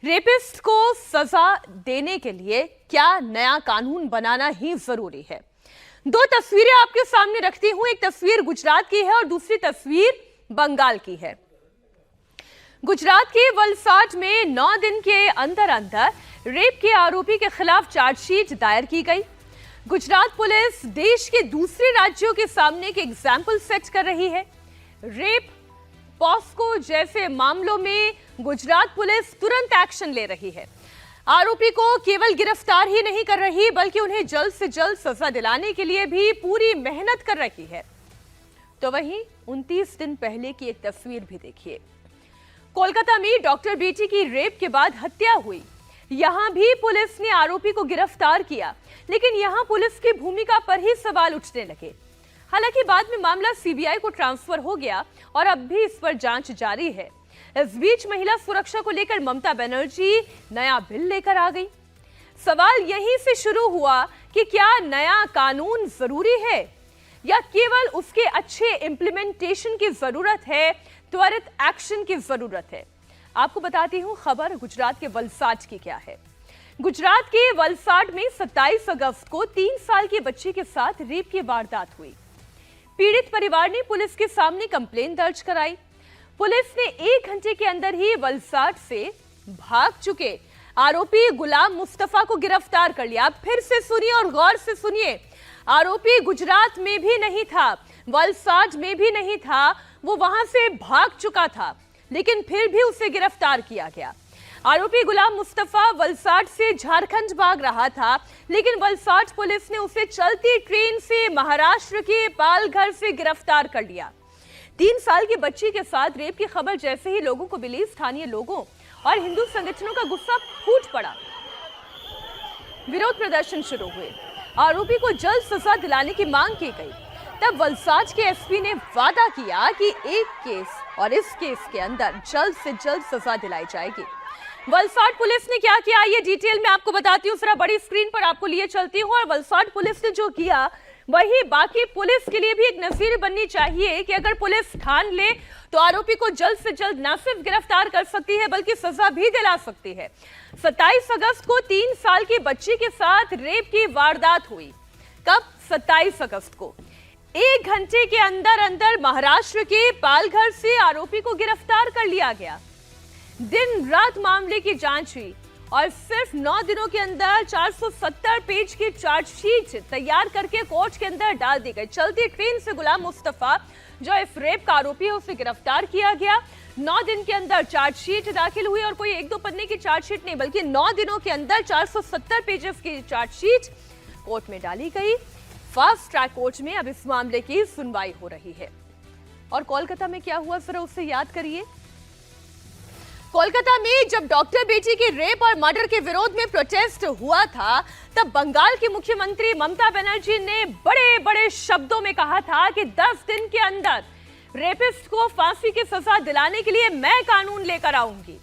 Rapist को सजा देने के लिए क्या नया कानून बनाना ही जरूरी है? दो तस्वीरें आपके सामने रखती हूं। एक तस्वीर गुजरात की है और दूसरी तस्वीर बंगाल की है। गुजरात के वलसाड में 9 दिन के अंदर अंदर रेप के आरोपी के खिलाफ चार्जशीट दायर की गई। गुजरात पुलिस देश के दूसरे राज्यों के सामने एक एग्जाम्पल सेट कर रही है। रेप, पॉस्को जैसे मामलों में गुजरात पुलिस तुरंत एक्शन ले रही है। आरोपी को केवल गिरफ्तार ही नहीं कर रही बल्कि उन्हें जल्द से जल्द सजा दिलाने के लिए भी पूरी मेहनत कर रही है। तो वहीं 29 दिन पहले की एक तस्वीर भी देखिए। कोलकाता में डॉक्टर बेटी की रेप के बाद हत्या हुई। यहां भी पुलिस ने आरोपी को गिरफ्तार किया, लेकिन यहां पुलिस की भूमिका पर ही सवाल उठने लगे। हालांकि बाद में मामला सीबीआई को ट्रांसफर हो गया और अब भी इस पर जांच जारी है। इस बीच महिला सुरक्षा को लेकर ममता बनर्जी नया बिल लेकर आ गई। सवाल यहीं से शुरू हुआ कि क्या नया कानून जरूरी है या केवल उसके अच्छे इंप्लीमेंटेशन की जरूरत है, त्वरित एक्शन की जरूरत है। आपको बताती हूं खबर गुजरात के वलसाड की क्या है। गुजरात के वलसाड में 27 अगस्त को 3 साल के बच्चे के साथ रेप की वारदात हुई। पीड़ित परिवार ने पुलिस के सामने कंप्लेंट दर्ज कराई। पुलिस ने 1 घंटे के अंदर ही वलसाड से भाग चुके आरोपी गुलाम मुस्तफा को गिरफ्तार कर लिया। फिर से सुनिए और गौर से सुनिए। आरोपी गुजरात में भी नहीं था, वलसाड में भी नहीं था, वो वहां से भाग चुका था, लेकिन फिर भी उसे गिरफ्तार किया गया। आरोपी गुलाम मुस्तफा वलसाड से झारखंड भाग रहा था, लेकिन वलसाड पुलिस ने उसे चलती ट्रेन से महाराष्ट्र के पालघर से गिरफ्तार कर लिया। 3 साल की बच्ची के साथ रेप की खबर जैसे ही लोगों को मिली, स्थानीय लोगों और हिंदू संगठनों का गुस्सा फूट पड़ा। विरोध प्रदर्शन शुरू हुए। आरोपी को जल्द सजा दिलाने की मांग की गई। तब वलसाड के एसपी ने वादा किया कि एक केस और इस केस के अंदर जल्द से जल्द सजा दिलाई जाएगी। वलसाड पुलिस ने क्या किया ये डिटेल में आपको बताती हूँ। जरा बड़ी स्क्रीन पर आपको लिए चलती हूँ। और वलसाड पुलिस ने जो किया वही बाकी पुलिस के लिए भी एक नजीर बननी चाहिए कि अगर पुलिस ठान ले तो आरोपी को जल्द से जल्द न सिर्फ गिरफ्तार कर सकती है बल्कि सजा भी दिला सकती है। 27 अगस्त को 3 साल की बच्ची के साथ रेप की वारदात हुई। कब? 27 अगस्त को 1 घंटे के अंदर अंदर महाराष्ट्र के पालघर से आरोपी को गिरफ्तार कर लिया गया। दिन रात मामले की जांच हुई और सिर्फ 9 दिनों के अंदर 470 पेज की चार्जशीट तैयार करके कोर्ट के अंदर डाल दी गई। चलती ट्रेन से गुलाम मुस्तफा जो इस रेप का आरोपी है उसे गिरफ्तार किया गया। 9 दिन के अंदर चार्जशीट दाखिल हुई और कोई 1-2 पन्ने की चार्जशीट नहीं बल्कि 9 दिनों के अंदर 470 पेजेस की चार्जशीट कोर्ट में डाली गई। फास्ट ट्रैक कोर्ट में अब इस मामले की सुनवाई हो रही है। और कोलकाता में क्या हुआ जरा उसे याद करिए। कोलकाता में जब डॉक्टर बेटी के रेप और मर्डर के विरोध में प्रोटेस्ट हुआ था तब बंगाल की मुख्यमंत्री ममता बनर्जी ने बड़े बड़े शब्दों में कहा था कि 10 दिन के अंदर रेपिस्ट को फांसी की सजा दिलाने के लिए मैं कानून लेकर आऊंगी।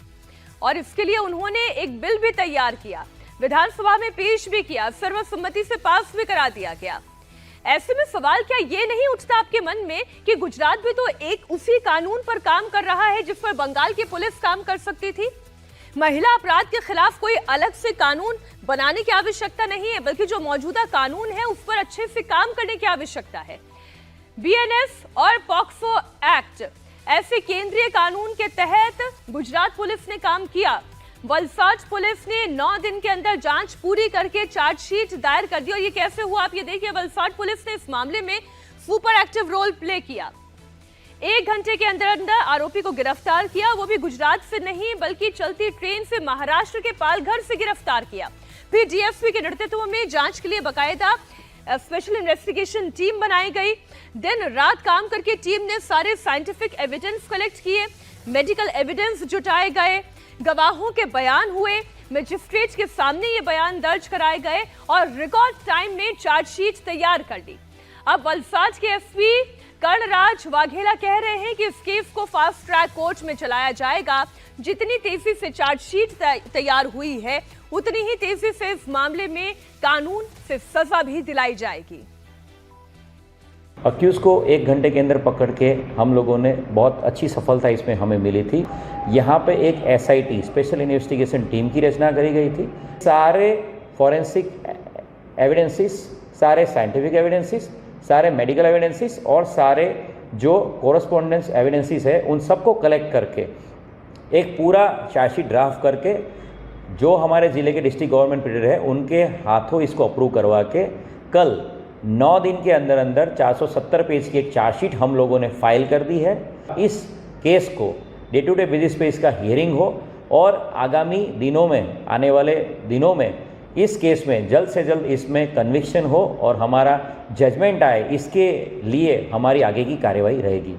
और इसके लिए उन्होंने एक बिल भी तैयार किया, विधानसभा में पेश भी किया, सर्वसम्मति से पास भी करा दिया गया। ऐसे में सवाल क्या ये नहीं उठता आपके मन में कि गुजरात भी तो एक उसी कानून पर काम कर रहा है जिस पर बंगाल की पुलिस काम कर सकती थी? महिला अपराध के खिलाफ कोई अलग से कानून बनाने की आवश्यकता नहीं है बल्कि जो मौजूदा कानून है उस पर अच्छे से काम करने की आवश्यकता है। बीएनएस और पॉक्सो एक्ट ऐसे केंद्रीय कानून के तहत गुजरात पुलिस ने काम किया। वलसाड पुलिस ने 9 दिन के अंदर जांच पूरी करके चार्जशीट दायर कर दी। और ये कैसे हुआ आप ये देखिए। वलसाड पुलिस ने इस मामले में सुपर एक्टिव रोल प्ले किया। 1 घंटे के अंदर अंदर आरोपी को गिरफ्तार किया, वो भी गुजरात से नहीं बल्कि चलती ट्रेन से महाराष्ट्र के पालघर से गिरफ्तार किया। फिर डीएसपी के नेतृत्व में जांच के लिए बाकायदा स्पेशल इन्वेस्टिगेशन टीम बनाई गई। दिन रात काम करके टीम ने सारे साइंटिफिक एविडेंस कलेक्ट किए, मेडिकल एविडेंस जुटाए गए, गवाहों के बयान हुए, मजिस्ट्रेट के सामने ये बयान दर्ज कराए गए और रिकॉर्ड टाइम में चार्जशीट तैयार कर ली। अब वलसाड के एसपी कर्णराज वाघेला कह रहे हैं कि इस केस को फास्ट ट्रैक कोर्ट में चलाया जाएगा। जितनी तेजी से चार्जशीट तैयार हुई है उतनी ही तेजी से इस मामले में कानून से सजा भी दिलाई जाएगी। अक्यूज़ को 1 घंटे के अंदर पकड़ के हम लोगों ने बहुत अच्छी सफलता इसमें हमें मिली थी। यहाँ पे एक SIT स्पेशल इन्वेस्टिगेशन टीम की रचना करी गई थी। सारे फॉरेंसिक एविडेंसेस, सारे साइंटिफिक एविडेंसेस, सारे मेडिकल एविडेंसेस और सारे जो कोरस्पॉन्डेंस एविडेंसेस है उन सबको कलेक्ट करके एक पूरा चार्जशीट ड्राफ्ट करके जो हमारे ज़िले के डिस्ट्रिक्ट गवर्नमेंट पीरियड है उनके हाथों इसको अप्रूव करवा के कल 9 दिन के अंदर अंदर 470 पेज की एक चार्जशीट हम लोगों ने फाइल कर दी है। इस केस को डे टू डे बेसिस पे इसका हियरिंग हो और आगामी दिनों में, आने वाले दिनों में इस केस में जल्द से जल्द इसमें कन्विक्शन हो और हमारा जजमेंट आए, इसके लिए हमारी आगे की कार्यवाही रहेगी।